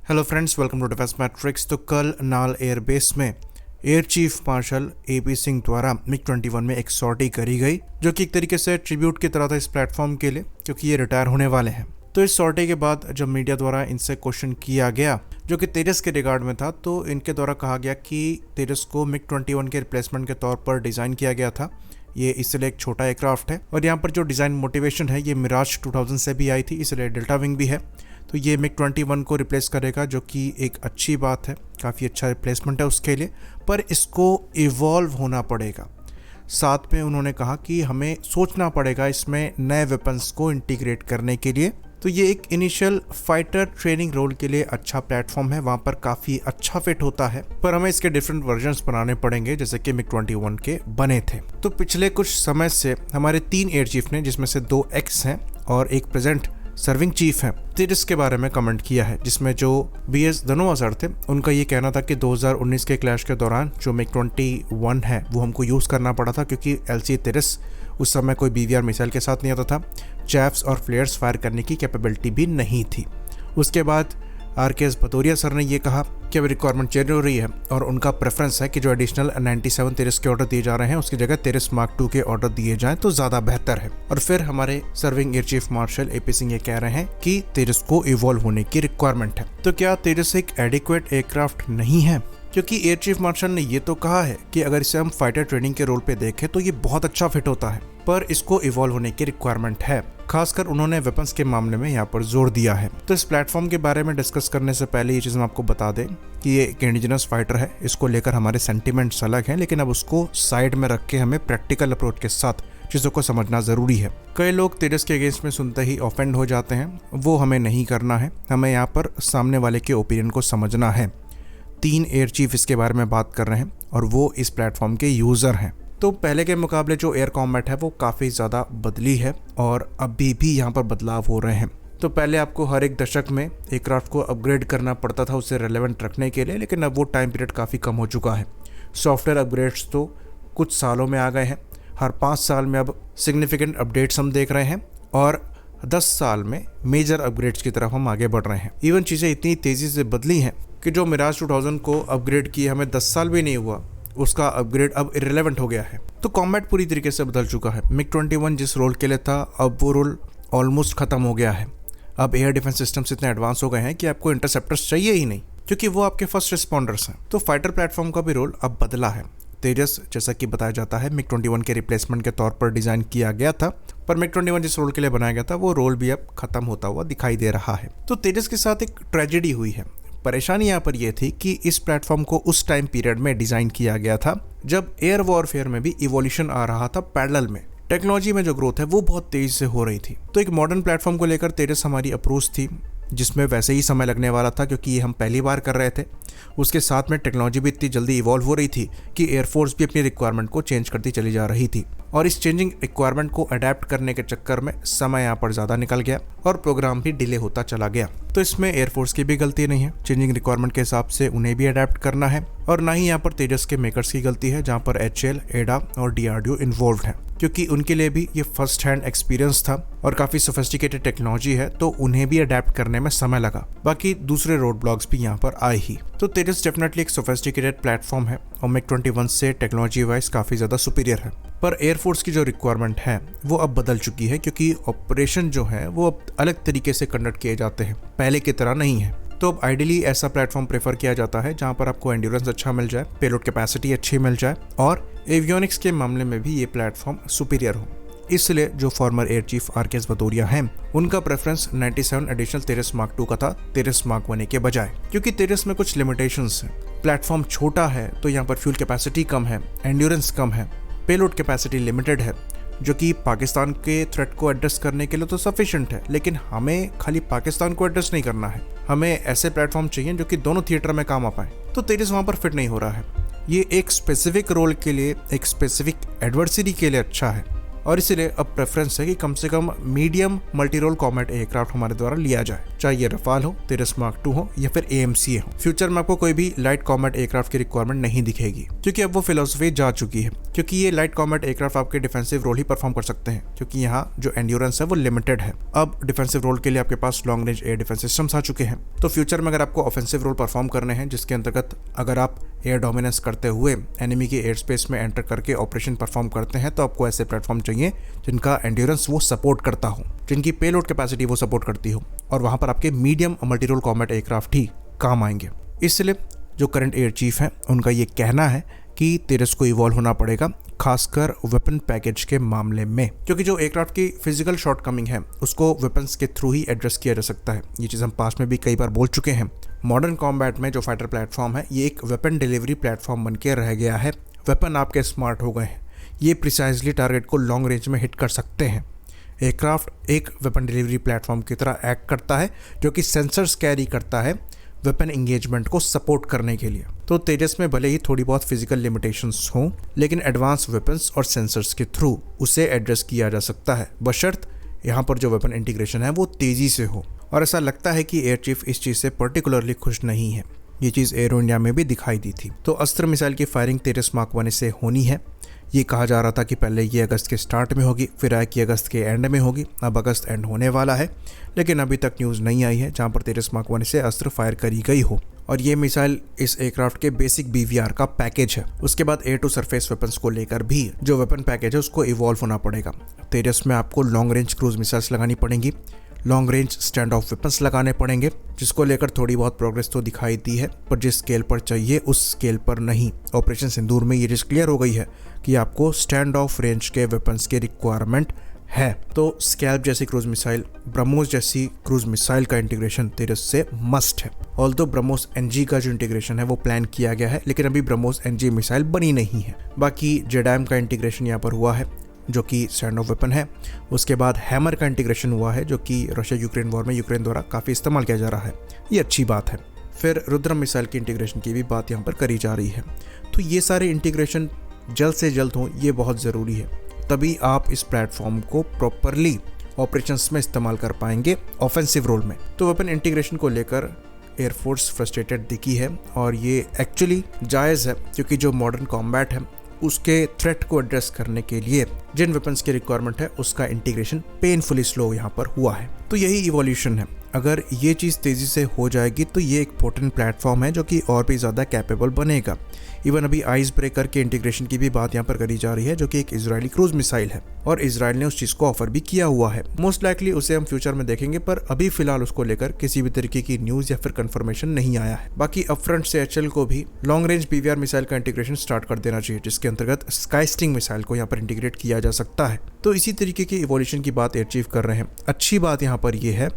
Hello friends, welcome to defence matrix. तो कल Nal airbase में air chief marshal AP Singh द्वारा मिग-21 में एक सॉर्टी करी गई, जो कि एक तरीके से ट्रिब्यूट की तरह था इस प्लेटफॉर्म के लिए, क्योंकि ये रिटायर होने वाले हैं। तो इस सॉर्टी के बाद जब मीडिया द्वारा इनसे क्वेश्चन किया गया जो कि तेजस के रिगार्ड में था, तो इनके द्वारा कहा गया कि तेजस को मिग-21 के रिप्लेसमेंट के तौर पर डिज़ाइन किया गया था। ये इसलिए एक छोटा एयरक्राफ्ट है और यहाँ पर जो डिज़ाइन मोटिवेशन है ये मिराज 2000 से भी आई थी, इसलिए डेल्टा विंग भी है। तो ये मिग-21 को रिप्लेस करेगा, जो कि एक अच्छी बात है, काफ़ी अच्छा रिप्लेसमेंट है उसके लिए, पर इसको इवॉल्व होना पड़ेगा। साथ में उन्होंने कहा कि हमें सोचना पड़ेगा इसमें नए वेपन्स को इंटीग्रेट करने के लिए। तो ये एक इनिशियल फाइटर ट्रेनिंग रोल के लिए अच्छा प्लेटफॉर्म है, वहाँ पर काफ़ी अच्छा फिट होता है, पर हमें इसके डिफरेंट वर्जन्स बनाने पड़ेंगे जैसे कि मिग-21 के बने थे। तो पिछले कुछ समय से हमारे 3 एयर चीफ ने, जिसमें से 2 एक्स हैं और एक प्रेजेंट सर्विंग चीफ है, तेजस के बारे में कमेंट किया है, जिसमें जो BS धनोआ सर थे उनका ये कहना था कि 2019 के क्लैश के दौरान जो मिग-21 है वो हमको यूज़ करना पड़ा था, क्योंकि LCA तेजस उस समय कोई BVR मिसाइल के साथ नहीं आता था, चैफ्स और फ्लेयर्स फायर करने की कैपेबिलिटी भी नहीं थी। उसके बाद RKS भदौरिया सर ने ये कहा कि अब रिक्वायरमेंट चेंज हो रही है और उनका प्रेफरेंस है कि जो एडिशनल 97 तेजस के ऑर्डर दिए जा रहे हैं उसकी जगह तेजस मार्क 2 के ऑर्डर दिए जाएं तो ज़्यादा बेहतर है। और फिर हमारे serving air chief marshal AP Singh ये कह रहे हैं कि तेजस को इवॉल्व होने की रिक्वायरमेंट है। तो क्या तेजस एक एडिक्वेट एयरक्राफ्ट नहीं है? क्योंकि एयर चीफ मार्शल ने ये तो कहा है कि अगर इसे हम फाइटर ट्रेनिंग के रोल पे देखें तो ये बहुत अच्छा फिट होता है, पर इसको इवॉल्व होने की रिक्वायरमेंट है। खासकर उन्होंने वेपन्स के मामले में यहाँ पर जोर दिया है। तो इस प्लेटफॉर्म के बारे में डिस्कस करने से पहले ये चीज़ हम आपको बता दें कि ये एक इंडिजिनस फाइटर है, इसको लेकर हमारे सेंटिमेंट्स अलग हैं, लेकिन अब उसको साइड में रख के हमें प्रैक्टिकल अप्रोच के साथ चीज़ों को समझना ज़रूरी है। कई लोग तेजस के अगेंस्ट में सुनते ही ऑफेंड हो जाते हैं, वो हमें नहीं करना है। हमें यहाँ पर सामने वाले के ओपिनियन को समझना है। 3 एयर चीफ इसके बारे में बात कर रहे हैं और वो इस प्लेटफॉर्म के यूज़र हैं। तो पहले के मुकाबले जो एयर कॉम्बैट है वो काफ़ी ज़्यादा बदली है और अभी भी यहाँ पर बदलाव हो रहे हैं। तो पहले आपको हर एक दशक में एयरक्राफ्ट को अपग्रेड करना पड़ता था उसे रेलेवेंट रखने के लिए, लेकिन अब वो टाइम पीरियड काफ़ी कम हो चुका है। सॉफ्टवेयर अपग्रेड्स तो कुछ सालों में आ गए हैं, हर 5 साल में अब सिग्निफिकेंट अपडेट्स हम देख रहे हैं और 10 साल में मेजर अपग्रेड्स की तरफ हम आगे बढ़ रहे हैं। इवन चीज़ें इतनी तेज़ी से बदली हैं कि जो मिराज 2000 को अपग्रेड किए हमें 10 साल भी नहीं हुआ, उसका अपग्रेड अब इररिलेवेंट हो गया है। तो कॉम्बैट पूरी तरीके से बदल चुका है। मिग-21 जिस रोल के लिए था, अब वो रोल ऑलमोस्ट खत्म हो गया है। अब एयर डिफेंस सिस्टम्स इतने एडवांस हो गए हैं कि आपको इंटरसेप्टर्स चाहिए ही नहीं, क्योंकि वो आपके फर्स्ट रिस्पॉन्डर्स हैं। तो फाइटर प्लेटफॉर्म का भी रोल अब बदला है। तेजस, जैसा कि बताया जाता है, मिग-21 के रिप्लेसमेंट के तौर पर डिज़ाइन किया गया था, पर मिग-21 जिस रोल के लिए बनाया गया था वो रोल भी अब खत्म होता हुआ दिखाई दे रहा है। तो तेजस के साथ एक ट्रेजेडी हुई है। परेशानी यहाँ पर यह थी कि इस प्लेटफॉर्म को उस टाइम पीरियड में डिज़ाइन किया गया था जब एयर वॉरफेयर में भी इवोल्यूशन आ रहा था पैरेलल में। टेक्नोलॉजी में जो ग्रोथ है वो बहुत तेज़ी से हो रही थी। तो एक मॉडर्न प्लेटफॉर्म को लेकर तेजस हमारी अप्रोच थी, जिसमें वैसे ही समय लगने वाला था क्योंकि ये हम पहली बार कर रहे थे। उसके साथ में टेक्नोलॉजी भी इतनी जल्दी इवॉल्व हो रही थी कि एयरफोर्स भी अपनी रिक्वायरमेंट को चेंज करती चली जा रही थी, और इस चेंजिंग रिक्वायरमेंट को अडेप्ट करने के चक्कर में समय यहाँ पर ज़्यादा निकल गया और प्रोग्राम भी डिले होता चला गया। तो इसमें एयरफोर्स की भी गलती नहीं है, चेंजिंग रिक्वायरमेंट के हिसाब से उन्हें भी अडेप्ट करना है, और ना ही यहाँ पर तेजस के मेकर्स की गलती है, जहाँ पर HAL, ADA और DRDO इन्वॉल्व हैं, क्योंकि उनके लिए भी ये फर्स्ट हैंड एक्सपीरियंस था और काफ़ी सोफिस्टिकेटेड टेक्नोलॉजी है, तो उन्हें भी अडेप्ट करने में समय लगा। बाकी दूसरे रोड ब्लॉक्स भी यहाँ पर आए ही। तो तेजस डेफिनेटली एक सोफिस्टिकेटेड प्लेटफॉर्म है और मिग-21 से टेक्नोलॉजी वाइज काफ़ी ज़्यादा सुपीरियर है, पर एयरफोर्स की जो रिक्वायरमेंट है वो अब बदल चुकी है, क्योंकि ऑपरेशन जो है वो अब अलग तरीके से कंडक्ट किए जाते हैं, पहले की तरह नहीं है। तो अब आइडियली ऐसा प्लेटफॉर्म प्रेफर किया जाता है जहां पर आपको एंड्योरेंस अच्छा मिल जाए, पेलोड कैपेसिटी अच्छी मिल जाए और एवियोनिक्स के मामले में भी ये प्लेटफॉर्म सुपीरियर हो। इसलिए जो farmer air chief RKS Bhadauria हैं, उनका प्रेफरेंस 97 एडिशनल तेजस मार्क 2 का था तेजस मार्क 1 के बजाय, क्योंकि तेजस में कुछ लिमिटेशंस हैं। प्लेटफॉर्म छोटा है तो यहाँ पर फ्यूल कैपेसिटी कम है, एंड्योरेंस कम है, पेलोड कैपेसिटी लिमिटेड है, जो कि पाकिस्तान के थ्रेट को एड्रेस करने के लिए तो सफिशिएंट है, लेकिन हमें खाली पाकिस्तान को एड्रेस नहीं करना है, हमें ऐसे प्लेटफॉर्म चाहिए जो कि दोनों थिएटर में काम आ पाए। तो तेजस वहाँ पर फिट नहीं हो रहा है। ये एक स्पेसिफिक रोल के लिए, एक स्पेसिफिक एडवर्सरी के लिए अच्छा है, और इसीलिए अब प्रेफरेंस है कि कम से कम medium multi role combat aircraft हमारे द्वारा लिया जाए, चाहे ये रफाल हो, तेजस मार्क 2 हो या फिर AMCA हो। फ्यूचर में आपको कोई भी लाइट कॉम्बैट एयरक्राफ्ट की रिक्वायरमेंट नहीं दिखेगी, क्योंकि अब वो फिलोसफी जा चुकी है। क्योंकि ये लाइट कॉम्बैट एयरक्राफ्ट आपके डिफेंसिव रोल ही परफॉर्म कर सकते हैं, क्योंकि यहाँ जो एंड्योरेंस है वो लिमिटेड है। अब डिफेंसिव रोल के लिए आपके पास long range air defence systems आ चुके हैं। तो फ्यूचर में अगर आपको ऑफेंसिव रोल परफॉर्म करने हैं, जिसके अंतर्गत अगर आप एयर डोमिनेंस करते हुए एनिमी के एयर स्पेस में एंटर करके ऑपरेशन परफॉर्म करते हैं, तो आपको ऐसे प्लेटफॉर्म चाहिए जिनका एंड्योरेंस वो सपोर्ट करता हो, जिनकी पेलोड कैपेसिटी वो सपोर्ट करती हो, और वहाँ पर आपके medium multi role combat aircraft ही काम आएंगे। इसलिए जो करंट एयर चीफ हैं उनका ये कहना है कि तेजस को इवॉल्व होना पड़ेगा, खासकर वेपन पैकेज के मामले में, क्योंकि जो एयरक्राफ्ट की फिजिकल शॉर्टकमिंग है उसको वेपन्स के थ्रू ही एड्रेस किया जा सकता है। ये चीज़ हम पास्ट में भी कई बार बोल चुके हैं। मॉडर्न कॉम्बैट में जो फाइटर प्लेटफॉर्म है ये एक वेपन डिलीवरी प्लेटफॉर्म बन के रह गया है। वेपन आपके स्मार्ट हो गए हैं, ये प्रिसाइजली टारगेट को लॉन्ग रेंज में हिट कर सकते हैं। एयरक्राफ्ट एक वेपन डिलीवरी प्लेटफॉर्म की तरह एक्ट करता है, जो कि सेंसर्स कैरी करता है वेपन इंगेजमेंट को सपोर्ट करने के लिए। तो तेजस में भले ही थोड़ी बहुत फिजिकल लिमिटेशंस हों, लेकिन एडवांस वेपन्स और सेंसर्स के थ्रू उसे एड्रेस किया जा सकता है, बशर्त यहाँ पर जो वेपन इंटीग्रेशन है वो तेज़ी से हो। और ऐसा लगता है कि एयर चीफ इस चीज़ से पर्टिकुलरली खुश नहीं है। ये चीज़ एरो इंडिया में भी दिखाई दी थी। तो अस्त्र मिसाइल की फायरिंग तेजस मार्क 1 से होनी है। ये कहा जा रहा था कि पहले ये अगस्त के स्टार्ट में होगी, फिर आया कि अगस्त के एंड में होगी। अब अगस्त एंड होने वाला है, लेकिन अभी तक न्यूज़ नहीं आई है जहां पर तेजस मार्क 1 से अस्त्र फायर करी गई हो। और ये मिसाइल इस एयरक्राफ्ट के बेसिक BVR का पैकेज है। उसके बाद एयर टू सरफेस वेपन्स को लेकर भी जो वेपन पैकेज है उसको इवॉल्व होना पड़ेगा। तेजस में आपको लॉन्ग रेंज क्रूज मिसाइल्स लगानी पड़ेंगी, long range stand of weapons लगाने पड़ेंगे, जिसको लेकर थोड़ी बहुत प्रोग्रेस तो दिखाई दी है, पर जिस स्केल पर चाहिए उस स्केल पर नहीं। ऑपरेशन सिंदूर में ये चीज़ क्लियर हो गई है कि आपको स्टैंड ऑफ रेंज के वेपन्स की रिक्वायरमेंट है। तो स्कैल्प जैसी क्रूज मिसाइल, ब्रह्मोस जैसी क्रूज मिसाइल का इंटीग्रेशन तेजस से मस्ट है। ऑल्दो ब्रह्मोस NG का जो इंटीग्रेशन है वो प्लान किया गया है, लेकिन अभी ब्रह्मोस NG मिसाइल बनी नहीं है। बाकी जेडैम का इंटीग्रेशन यहाँ पर हुआ है, जो कि स्टैंड ऑफ वेपन है। उसके बाद हैमर का इंटीग्रेशन हुआ है, जो कि रशिया यूक्रेन वॉर में यूक्रेन द्वारा काफ़ी इस्तेमाल किया जा रहा है। ये अच्छी बात है। फिर रुद्रम मिसाइल की इंटीग्रेशन की भी बात यहाँ पर करी जा रही है। तो ये सारे इंटीग्रेशन जल्द से जल्द हों, ये बहुत ज़रूरी है। तभी आप इस प्लेटफॉर्म को प्रॉपरली ऑपरेशंस में इस्तेमाल कर पाएंगे ऑफेंसिव रोल में। तो वेपन इंटीग्रेशन को लेकर एयरफोर्स फ्रस्ट्रेटेड दिखी है, और ये एक्चुअली जायज़ है, क्योंकि जो मॉडर्न कॉम्बैट है उसके थ्रेट को एड्रेस करने के लिए जिन वेपन्स की रिक्वायरमेंट है उसका इंटीग्रेशन पेनफुली स्लो यहाँ पर हुआ है। तो यही इवोल्यूशन है। अगर ये चीज़ तेज़ी से हो जाएगी तो ये एक पोटेंट प्लेटफॉर्म है जो कि और भी ज़्यादा कैपेबल बनेगा। इवन अभी आइस ब्रेकर के इंटीग्रेशन की भी बात यहाँ पर करी जा रही है, जो कि एक इजरायली क्रूज मिसाइल है, और इसराइल ने उस चीज़ को ऑफर भी किया हुआ है। मोस्ट लाइकली उसे हम फ्यूचर में देखेंगे, पर अभी फिलहाल उसको लेकर किसी भी तरीके की न्यूज़ या फिर कंफर्मेशन नहीं आया है। बाकी अपफ्रंट से HL को भी लॉन्ग रेंज BVR मिसाइल का इंटीग्रेशन स्टार्ट कर देना चाहिए, जिसके अंतर्गत स्काई स्टिंग मिसाइल को यहाँ पर इंटीग्रेट किया जा सकता है। तो इसी तरीके की इवोल्यूशन की बात एयर चीफ कर रहे हैं। अच्छी बात यहाँ पर यह है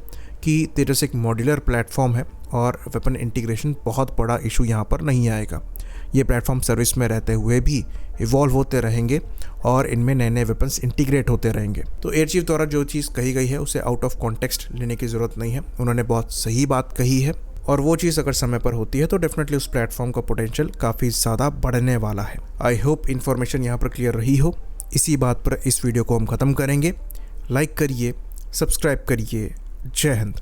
कि तेजस एक मॉड्यूलर प्लेटफॉर्म है, और वेपन इंटीग्रेशन बहुत बड़ा इशू यहाँ पर नहीं आएगा। ये प्लेटफॉर्म सर्विस में रहते हुए भी इवॉल्व होते रहेंगे, और इनमें नए नए वेपन्स इंटीग्रेट होते रहेंगे। तो एयर चीफ द्वारा जो चीज़ कही गई है उसे आउट ऑफ कॉन्टेक्स्ट लेने की ज़रूरत नहीं है। उन्होंने बहुत सही बात कही है, और वो चीज़ अगर समय पर होती है तो डेफिनेटली उस प्लेटफॉर्म का पोटेंशियल काफ़ी ज़्यादा बढ़ने वाला है। आई होप इन्फॉर्मेशन यहाँ पर क्लियर रही हो। इसी बात पर इस वीडियो को हम ख़त्म करेंगे। लाइक करिए, सब्सक्राइब करिए। जय हिंद।